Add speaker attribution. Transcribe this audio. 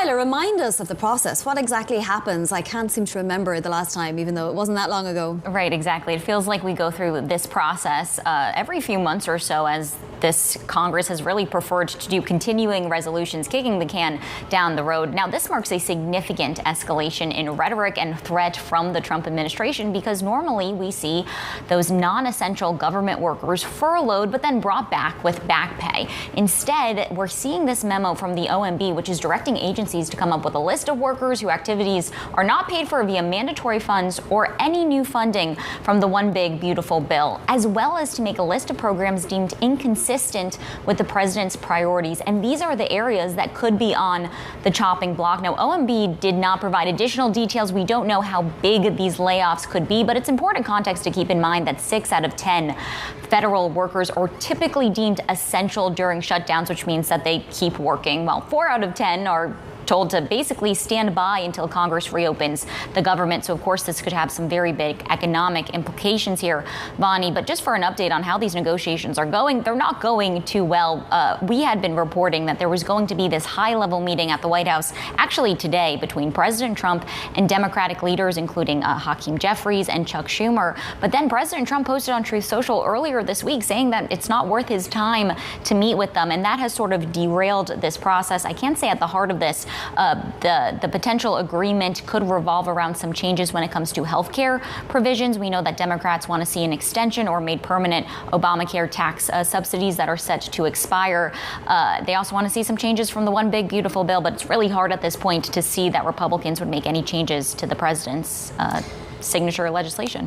Speaker 1: Tyler, remind us of the process. What exactly happens? I can't seem to remember the last time, even though it wasn't that long ago.
Speaker 2: Right, exactly. It feels like we go through this process every few months or so, as this Congress has really preferred to do continuing resolutions, kicking the can down the road. Now, this marks a significant escalation in rhetoric and threat from the Trump administration, because normally we see those non-essential government workers furloughed but then brought back with back pay. Instead, we're seeing this memo from the OMB, which is directing agencies to come up with a list of workers whose activities are not paid for via mandatory funds or any new funding from the One Big Beautiful Bill, as well as to make a list of programs deemed inconsistent with the president's priorities. And these are the areas that could be on the chopping block. Now, OMB did not provide additional details. We don't know how big these layoffs could be, but it's important context to keep in mind that 6 out of 10 federal workers are typically deemed essential during shutdowns, which means that they keep working, while 4 out of 10 are told to basically stand by until Congress reopens the government. So, of course, this could have some very big economic implications here, Bonnie. But just for an update on how these negotiations are going, they're not going too well. We had been reporting that there was going to be this high-level meeting at the White House, actually today, between President Trump and Democratic leaders, including Hakeem Jeffries and Chuck Schumer. But then President Trump posted on Truth Social earlier this week saying that it's not worth his time to meet with them. And that has sort of derailed this process. I can say at the heart of this, the potential agreement could revolve around some changes when it comes to health care provisions. We know that Democrats want to see an extension or made permanent Obamacare tax subsidies that are set to expire. They also want to see some changes from the One Big Beautiful Bill, but it's really hard at this point to see that Republicans would make any changes to the president's signature legislation.